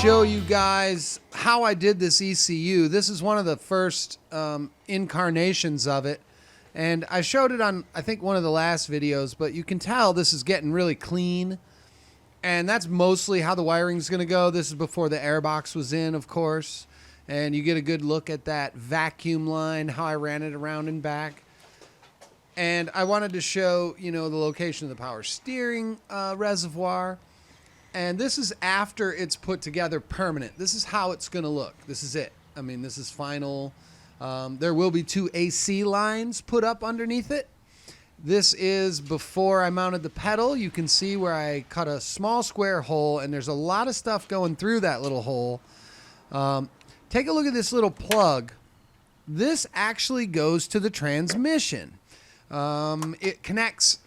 show you guys how I did this ECU. This is one of the first incarnations of it. And I showed it on, I think, one of the last videos, but you can tell this is getting really clean. And that's mostly how the wiring is going to go. This is before the airbox was in, of course. And you get a good look at that vacuum line, how I ran it around and back. And I wanted to show, you know, the location of the power steering reservoir. And this is after it's put together permanent. This is how it's going to look. This is it. I mean, this is final. There will be 2 AC lines put up underneath it. This is before I mounted the pedal. You can see where I cut a small square hole, and there's a lot of stuff going through that little hole. Take a look at this little plug. This actually goes to the transmission. It connects,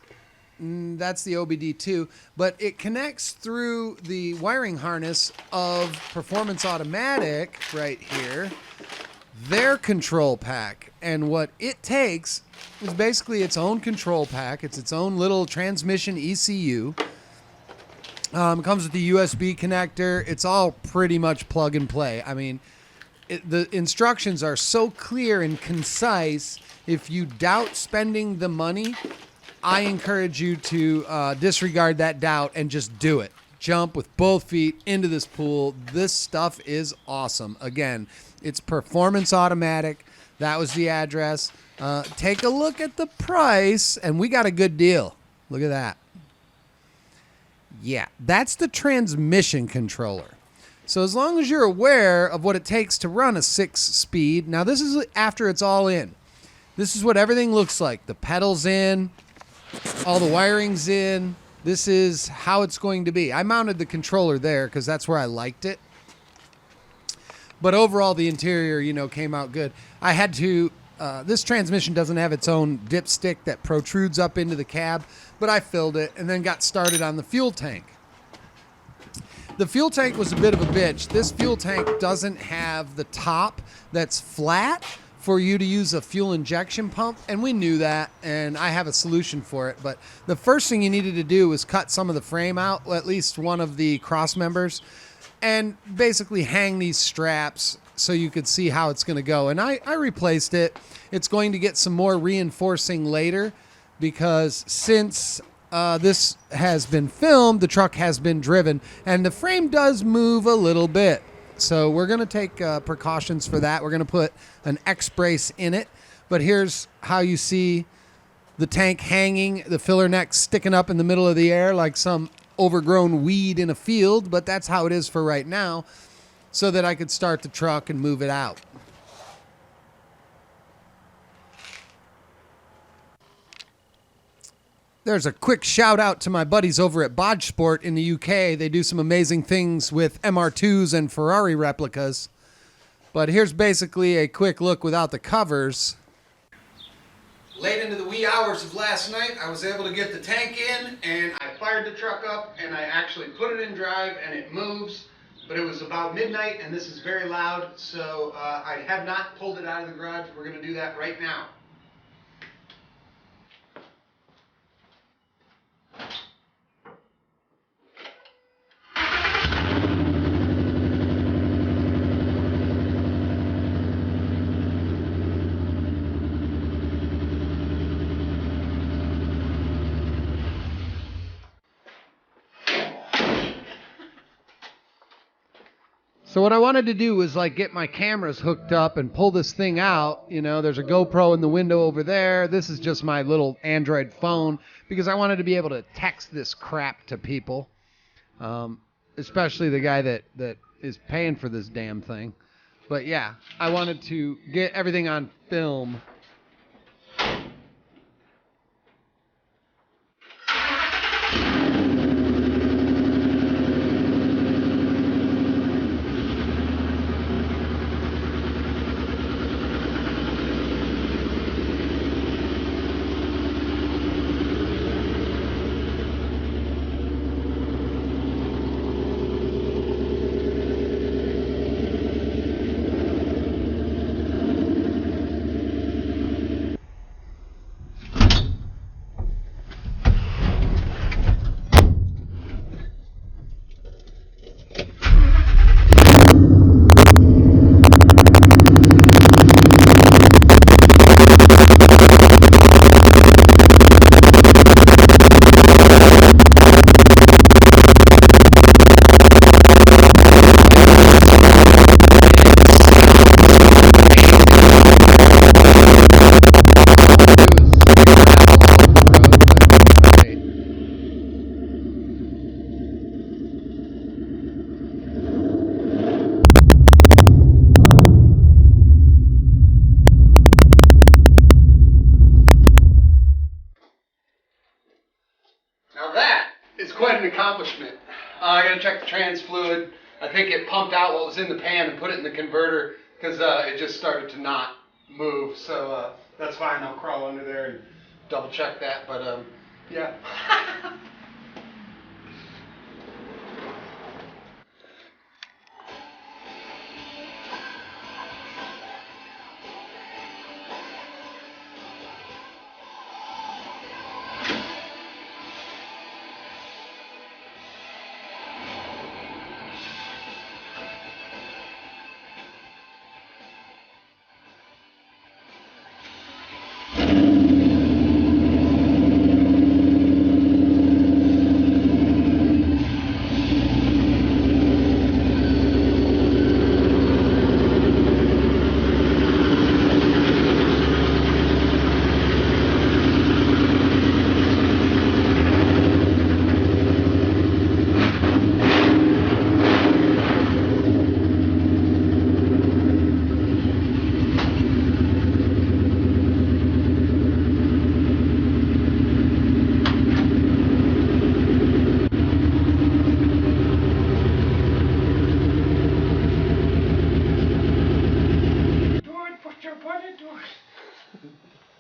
that's the OBD2, but it connects through the wiring harness of Performance Automatic right here, their control pack. And what it takes is basically its own control pack. It's its own little transmission ECU. It comes with the USB connector. It's all pretty much plug and play. I mean, the instructions are so clear and concise. If you doubt spending the money, I encourage you to disregard that doubt and just do it. Jump with both feet into this pool. This stuff is awesome. Again, it's Performance Automatic. That was the address. Take a look at the price, and we got a good deal. Look at that. Yeah, that's the transmission controller. So as long as you're aware of what it takes to run a 6-speed, now this is after it's all in. This is what everything looks like. The pedal's in, all the wiring's in. This is how it's going to be. I mounted the controller there because that's where I liked it. But overall, the interior, you know, came out good. I had to, this transmission doesn't have its own dipstick that protrudes up into the cab, but I filled it and then got started on the fuel tank. The fuel tank was a bit of a bitch. This fuel tank doesn't have the top that's flat for you to use a fuel injection pump, and we knew that, and I have a solution for it. But the first thing you needed to do was cut some of the frame out, at least one of the cross members, and basically hang these straps so you could see how it's going to go. And I replaced it. It's going to get some more reinforcing later because since this has been filmed, the truck has been driven, and the frame does move a little bit. So we're going to take precautions for that. We're going to put an X-brace in it. But here's how you see the tank hanging, the filler neck sticking up in the middle of the air like some overgrown weed in a field. But that's how it is for right now, so that I could start the truck and move it out. There's a quick shout out to my buddies over at Bodge Sport in the UK. They do some amazing things with MR2s and Ferrari replicas. But here's basically a quick look without the covers. Late into the wee hours of last night, I was able to get the tank in, and I fired the truck up, and I actually put it in drive, and it moves. But it was about midnight, and this is very loud, so I have not pulled it out of the garage. We're going to do that right now. So what I wanted to do was like get my cameras hooked up and pull this thing out. You know, there's a GoPro in the window over there. This is just my little Android phone because I wanted to be able to text this crap to people, especially the guy that is paying for this damn thing. But yeah, I wanted to get everything on film. think it pumped out what was in the pan and put it in the converter because it just started to not move. So that's fine. I'll crawl under there and double check that. But yeah.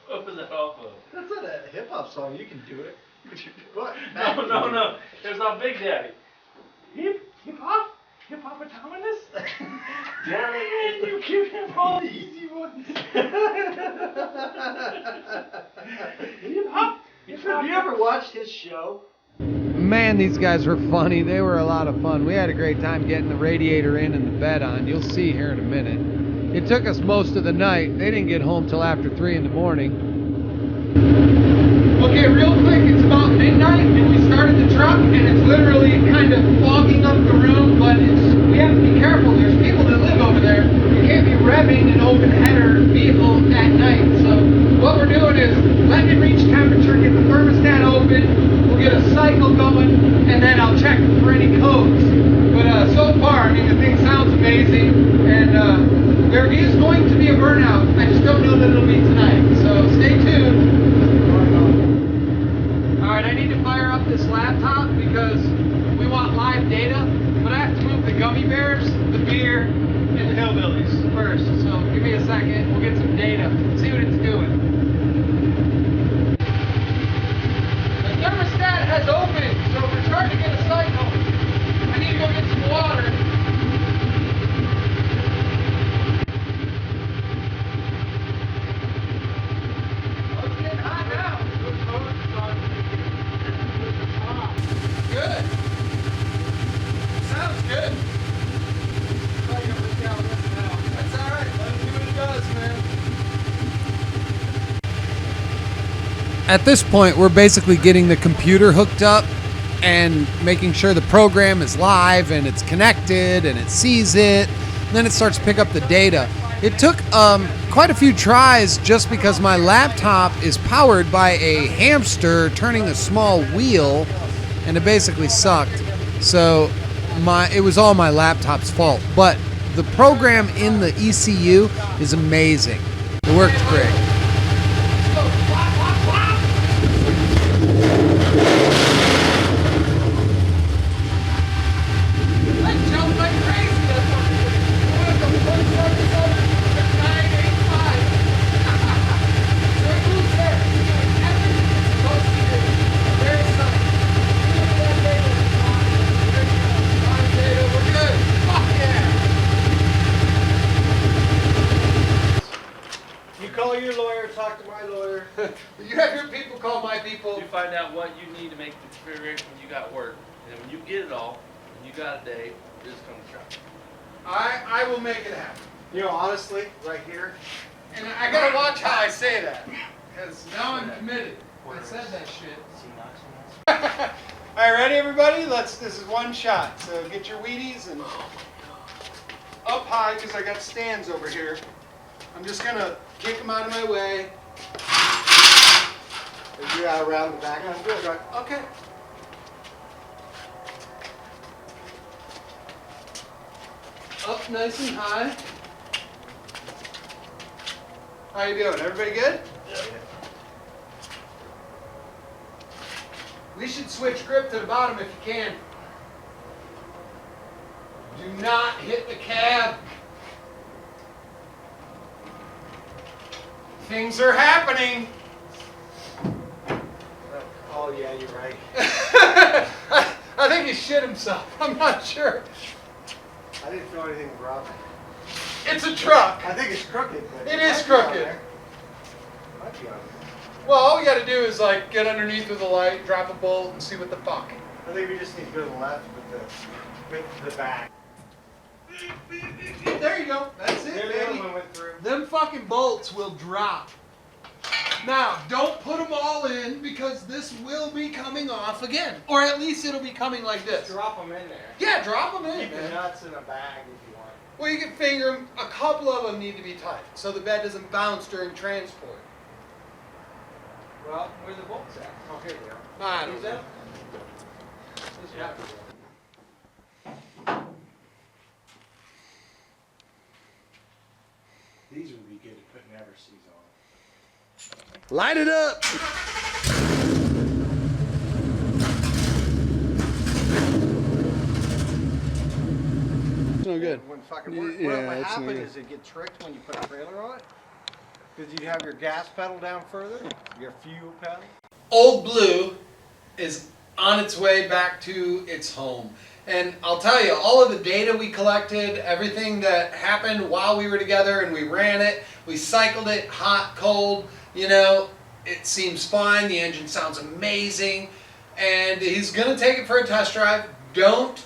What was that off of? That's not a hip hop song. You can do it. What? No. It was on Big Daddy. Hip hop? Hip hop autonomous? Damn it, you give him all the easy ones. Hip hop? Have you ever watched his show? Man, these guys were funny. They were a lot of fun. We had a great time getting the radiator in and the bed on. You'll see here in a minute. It took us most of the night. They didn't get home till after 3 in the morning. Okay, real quick, it's about midnight and we started the truck and it's literally kind of fogging up the room, but we have to be careful. There's people that live over there. You can't be revving an open header vehicle at night. So what we're doing is letting it reach temperature, get the thermostat open, we'll get a cycle going, and then I'll check for any codes. But so far, I mean, the thing sounds amazing, and there is going to be a burnout. I just don't know that it'll be tonight. So stay tuned. Alright, I need to fire up this laptop because we want live data, but I have to move the gummy bears, the beer, and the hillbillies first. So give me a second, we'll get some data, see what it's doing. The thermostat has opened, so we're starting to get a cycle. I need to go get some water. Oh, it's getting hot now. Good. Sounds good. That's alright. Let him do what he does, man. At this point, we're basically getting the computer hooked up and making sure the program is live and it's connected and it sees it. And then it starts to pick up the data. It took quite a few tries just because my laptop is powered by a hamster turning a small wheel, and it basically sucked. So it was all my laptop's fault. But the program in the ECU is amazing. It worked great. Call your lawyer, talk to my lawyer. You have your people call my people. You find out what you need to make the configuration when you got work. And when you get it all, when you got a day, just come to shop. I will make it happen. You know, honestly, right here. And I gotta watch how I say that, because now I'm committed. I said that shit. All right, ready, everybody? This is one shot. So get your Wheaties and up high, because I got stands over here. I'm just gonna kick them out of my way. You're out around the back. I'm good, right? Okay. Up nice and high. How you doing? Everybody good? Yeah. We should switch grip to the bottom if you can. Do not hit the cab. Things are happening. Oh yeah, you're right. I think he shit himself. I'm not sure. I didn't throw anything rough. It's a truck. I think it's crooked. But It is crooked. Might be on there. Well, all we got to do is like get underneath with the light, drop a bolt, and see what the fuck. I think we just need to go to the left with the back. There you go. That's it, There, the baby. other one went through. Them fucking bolts will drop. Now, don't put them all in because this will be coming off again. Or at least it'll be coming like this. Drop them in there. Yeah, drop them in, Keep the man. nuts in a bag if you want. Well, you can finger them. A couple of them need to be tight so the bed doesn't bounce during transport. Well, where the bolts at? Oh, here they are. I don't These know. out? This Yeah. These would be good to put Never-Sees on. Light it up. It's no good. It wouldn't fucking work. Yeah, What would it's happen no good. is it get tricked when you put a trailer on it. Because you'd have your gas pedal down further, your fuel pedal. Old Blue is on its way back to its home. And I'll tell you, all of the data we collected, everything that happened while we were together and we ran it, we cycled it, hot, cold, you know, it seems fine. The engine sounds amazing. And he's going to take it for a test drive. Don't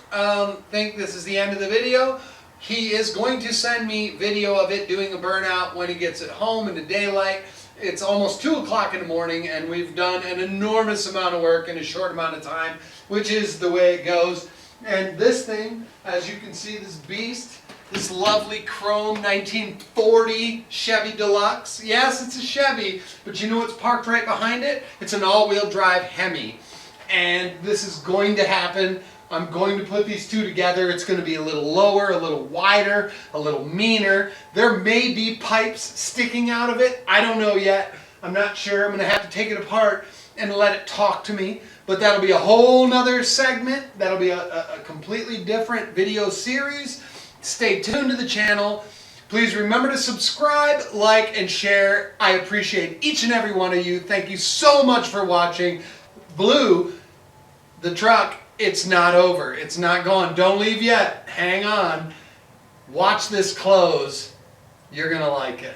think this is the end of the video. He is going to send me video of it doing a burnout when he gets it home in the daylight. It's almost 2 o'clock in the morning and we've done an enormous amount of work in a short amount of time, which is the way it goes. And this thing, as you can see, this beast, this lovely chrome 1940 Chevy Deluxe. Yes, it's a Chevy, but you know what's parked right behind it? It's an all-wheel drive Hemi. And this is going to happen. I'm going to put these two together. It's going to be a little lower, a little wider, a little meaner. There may be pipes sticking out of it. I don't know yet. I'm not sure. I'm going to have to take it apart and let it talk to me. But that'll be a whole nother segment. That'll be a completely different video series. Stay tuned to the channel. Please remember to subscribe, like, and share. I appreciate each and every one of you. Thank you so much for watching. Blue, the truck, it's not over. It's not gone. Don't leave yet. Hang on. Watch this close. You're going to like it.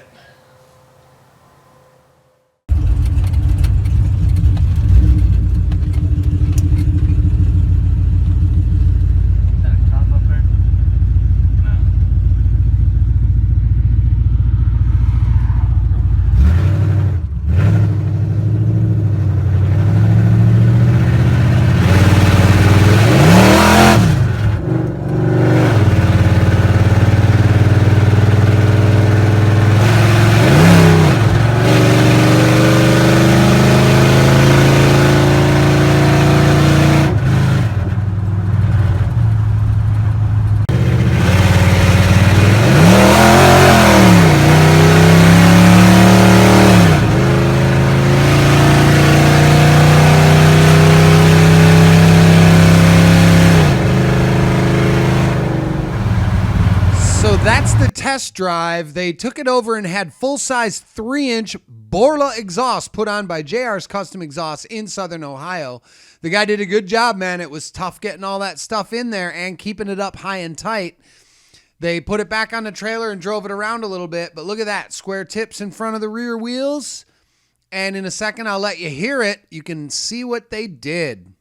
So that's the test drive. They took it over and had full-size 3-inch BORLA exhaust put on by JR's Custom Exhaust in Southern Ohio. The guy did a good job, man. It was tough getting all that stuff in there and keeping it up high and tight. They put it back on the trailer and drove it around a little bit, but look at that. Square tips in front of the rear wheels. And in a second, I'll let you hear it. You can see what they did.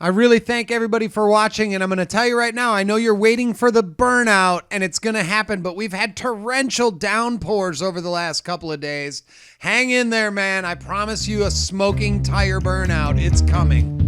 I really thank everybody for watching, and I'm going to tell you right now, I know you're waiting for the burnout, and it's going to happen, but we've had torrential downpours over the last couple of days. Hang in there, man. I promise you a smoking tire burnout. It's coming.